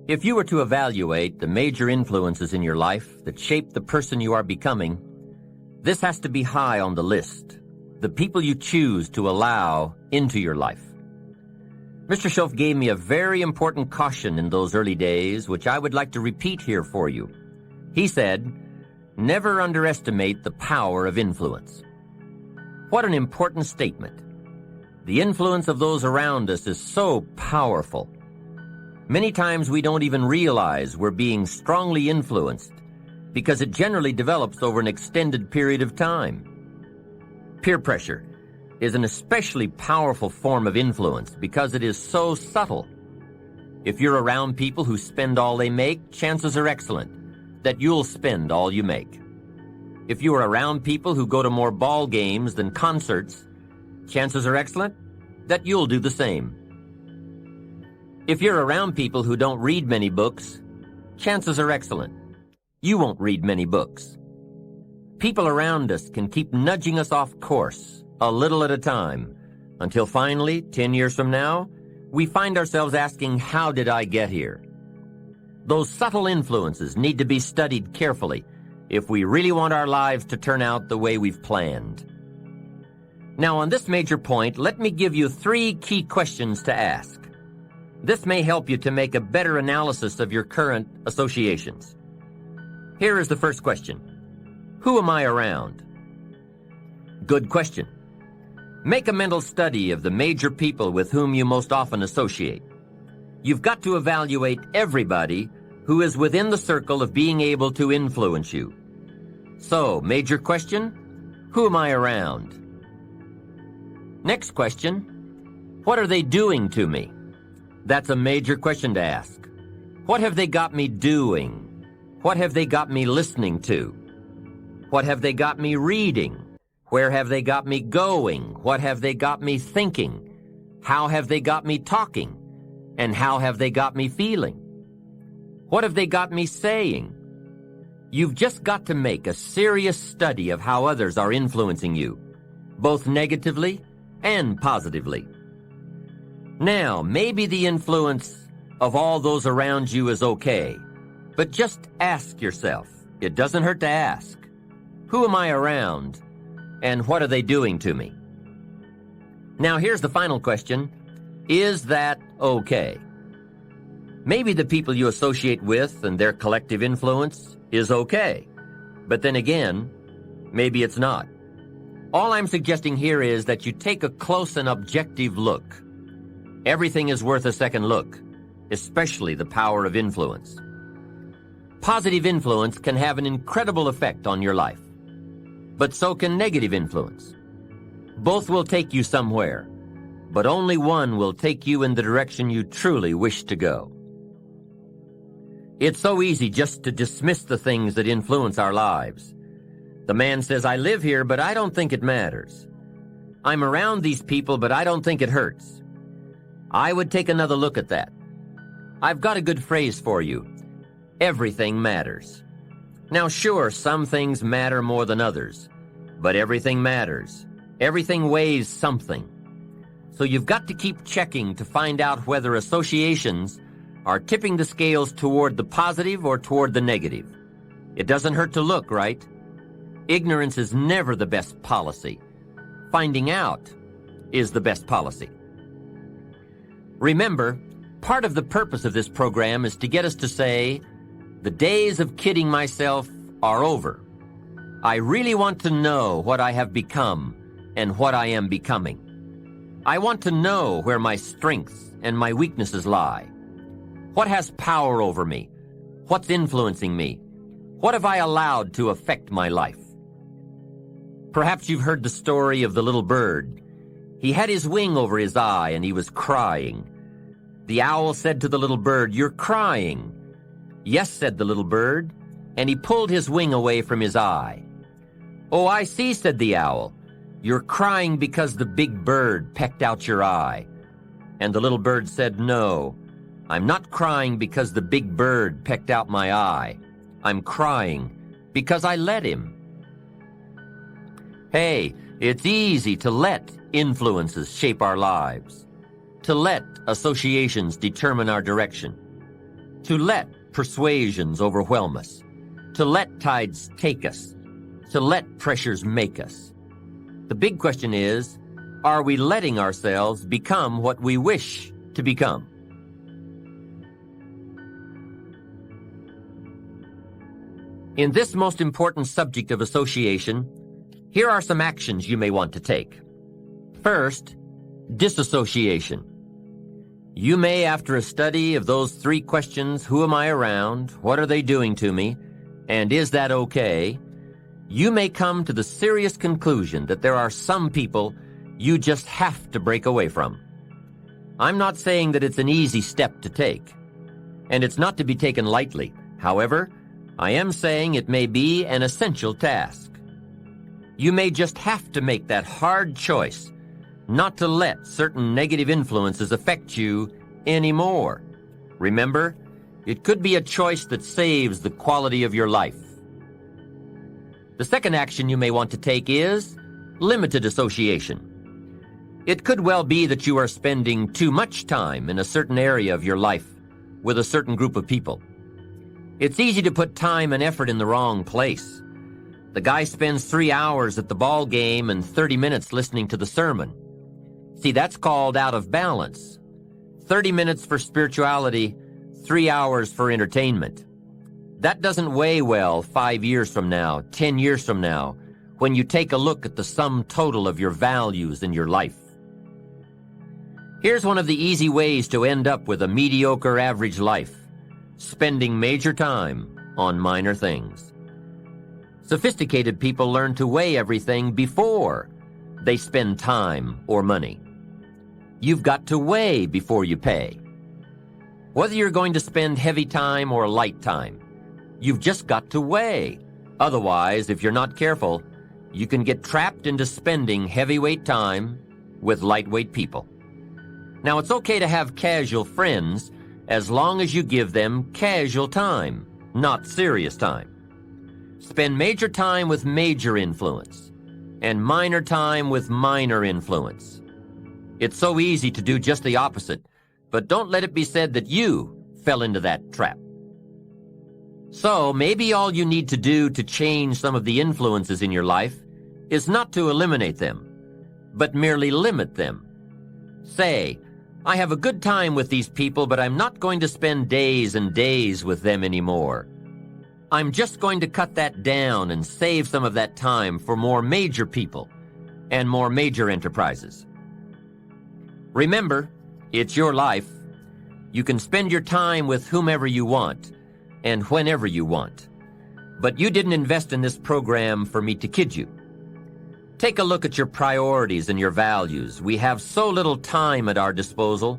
If you were to evaluate the major influences in your life that shape the person you are becoming, this has to be high on the list, the people you choose to allow into your life. Mr. Schoaf gave me a very important caution in those early days, which I would like to repeat here for you. He said, "Never underestimate the power of influence." What an important statement. The influence of those around us is so powerful. Many times we don't even realize we're being strongly influenced because it generally develops over an extended period of time. Peer pressure is an especially powerful form of influence because it is so subtle. If you're around people who spend all they make, chances are excellent that you'll spend all you make. If you are around people who go to more ball games than concerts, chances are excellent that you'll do the same. If you're around people who don't read many books, chances are excellent you won't read many books. People around us can keep nudging us off course a little at a time until finally, 10 years from now, we find ourselves asking, how did I get here? Those subtle influences need to be studied carefully if we really want our lives to turn out the way we've planned. Now, on this major point, let me give you 3 key questions to ask. This may help you to make a better analysis of your current associations. Here is the first question. Who am I around? Good question. Make a mental study of the major people with whom you most often associate. You've got to evaluate everybody who is within the circle of being able to influence you. So, major question, who am I around? Next question, what are they doing to me? That's a major question to ask. What have they got me doing? What have they got me listening to? What have they got me reading? Where have they got me going? What have they got me thinking? How have they got me talking? And how have they got me feeling? What have they got me saying? You've just got to make a serious study of how others are influencing you, both negatively and positively. Now, maybe the influence of all those around you is okay, but just ask yourself, it doesn't hurt to ask, who am I around and what are they doing to me? Now, here's the final question, is that okay? Maybe the people you associate with and their collective influence is okay, but then again, maybe it's not. All I'm suggesting here is that you take a close and objective look. Everything is worth a second look, especially the power of influence. Positive influence can have an incredible effect on your life, but so can negative influence. Both will take you somewhere, but only one will take you in the direction you truly wish to go. It's so easy just to dismiss the things that influence our lives. The man says, I live here, but I don't think it matters. I'm around these people, but I don't think it hurts. I would take another look at that. I've got a good phrase for you. Everything matters. Now, sure, some things matter more than others, but everything matters. Everything weighs something. So you've got to keep checking to find out whether associations are tipping the scales toward the positive or toward the negative. It doesn't hurt to look, right? Ignorance is never the best policy. Finding out is the best policy. Remember, part of the purpose of this program is to get us to say, the days of kidding myself are over. I really want to know what I have become and what I am becoming. I want to know where my strengths and my weaknesses lie. What has power over me? What's influencing me? What have I allowed to affect my life? Perhaps you've heard the story of the little bird. He had his wing over his eye and he was crying. The owl said to the little bird, "You're crying." "Yes," said the little bird, and he pulled his wing away from his eye. "Oh, I see," said the owl. "You're crying because the big bird pecked out your eye." And the little bird said, "No, I'm not crying because the big bird pecked out my eye. I'm crying because I let him." Hey, it's easy to let influences shape our lives, to let associations determine our direction. to let persuasions overwhelm us, to let tides take us, to let pressures make us. The big question is, are we letting ourselves become what we wish to become? In this most important subject of association, here are some actions you may want to take. First, disassociation. You may, after a study of those 3 questions, who am I around, what are they doing to me, and is that okay, you may come to the serious conclusion that there are some people you just have to break away from. I'm not saying that it's an easy step to take, and it's not to be taken lightly. However, I am saying it may be an essential task. You may just have to make that hard choice not to let certain negative influences affect you anymore. Remember, it could be a choice that saves the quality of your life. The second action you may want to take is limited association. It could well be that you are spending too much time in a certain area of your life with a certain group of people. It's easy to put time and effort in the wrong place. The guy spends 3 hours at the ball game and 30 minutes listening to the sermon. See, that's called out of balance. 30 minutes for spirituality, 3 hours for entertainment. That doesn't weigh well 5 years from now, 10 years from now, when you take a look at the sum total of your values in your life. Here's one of the easy ways to end up with a mediocre average life: spending major time on minor things. Sophisticated people learn to weigh everything before they spend time or money. You've got to weigh before you pay. Whether you're going to spend heavy time or light time, you've just got to weigh. Otherwise, if you're not careful, you can get trapped into spending heavyweight time with lightweight people. Now, it's okay to have casual friends as long as you give them casual time, not serious time. Spend major time with major influence and minor time with minor influence. It's so easy to do just the opposite, but don't let it be said that you fell into that trap. So maybe all you need to do to change some of the influences in your life is not to eliminate them, but merely limit them. Say, I have a good time with these people, but I'm not going to spend days and days with them anymore. I'm just going to cut that down and save some of that time for more major people and more major enterprises. Remember, it's your life. You can spend your time with whomever you want and whenever you want. But you didn't invest in this program for me to kid you. Take a look at your priorities and your values. We have so little time at our disposal.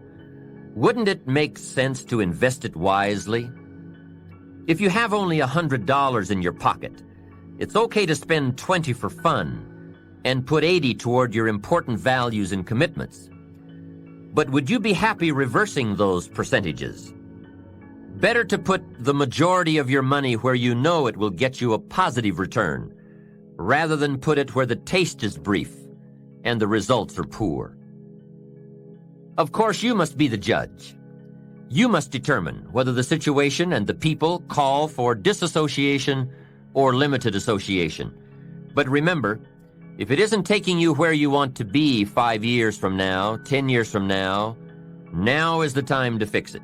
Wouldn't it make sense to invest it wisely? If you have only $100 in your pocket, it's okay to spend $20 for fun and put $80 toward your important values and commitments. But would you be happy reversing those percentages? Better to put the majority of your money where you know it will get you a positive return, rather than put it where the taste is brief and the results are poor. Of course, you must be the judge. You must determine whether the situation and the people call for disassociation or limited association. But remember, if it isn't taking you where you want to be 5 years from now, 10 years from now, now is the time to fix it.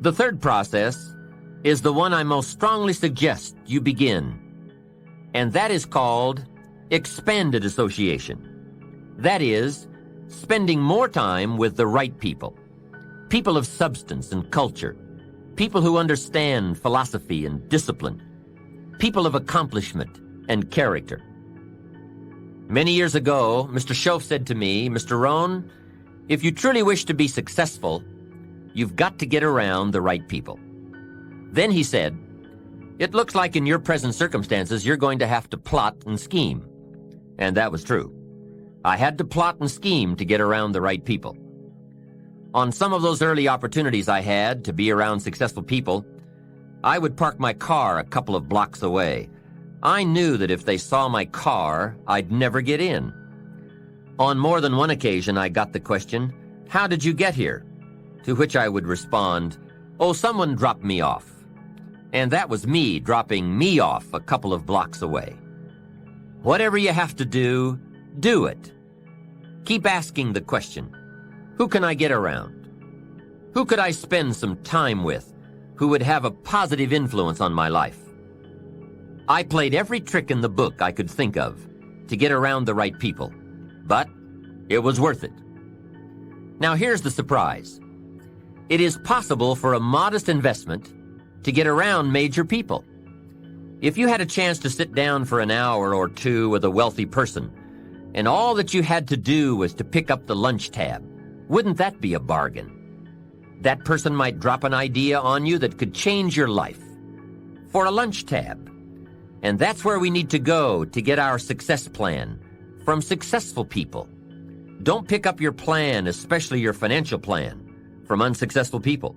The third process is the one I most strongly suggest you begin, and that is called expanded association. That is, spending more time with the right people, people of substance and culture, people who understand philosophy and discipline, people of accomplishment and character. Many years ago, Mr. Schoaf said to me, Mr. Rohn, if you truly wish to be successful, you've got to get around the right people. Then he said, it looks like in your present circumstances you're going to have to plot and scheme. And that was true. I had to plot and scheme to get around the right people. On some of those early opportunities I had to be around successful people, I would park my car a couple of blocks away. I knew that if they saw my car, I'd never get in. On more than one occasion, I got the question, how did you get here? To which I would respond, Oh, someone dropped me off. And that was me dropping me off a couple of blocks away. Whatever you have to do it. Keep asking the question, who can I get around? Who could I spend some time with who would have a positive influence on my life? I played every trick in the book I could think of to get around the right people, but it was worth it. Now here's the surprise. It is possible for a modest investment to get around major people. If you had a chance to sit down for an hour or two with a wealthy person, and all that you had to do was to pick up the lunch tab, wouldn't that be a bargain? That person might drop an idea on you that could change your life. For a lunch tab. And that's where we need to go to get our success plan, from successful people. Don't pick up your plan, especially your financial plan, from unsuccessful people.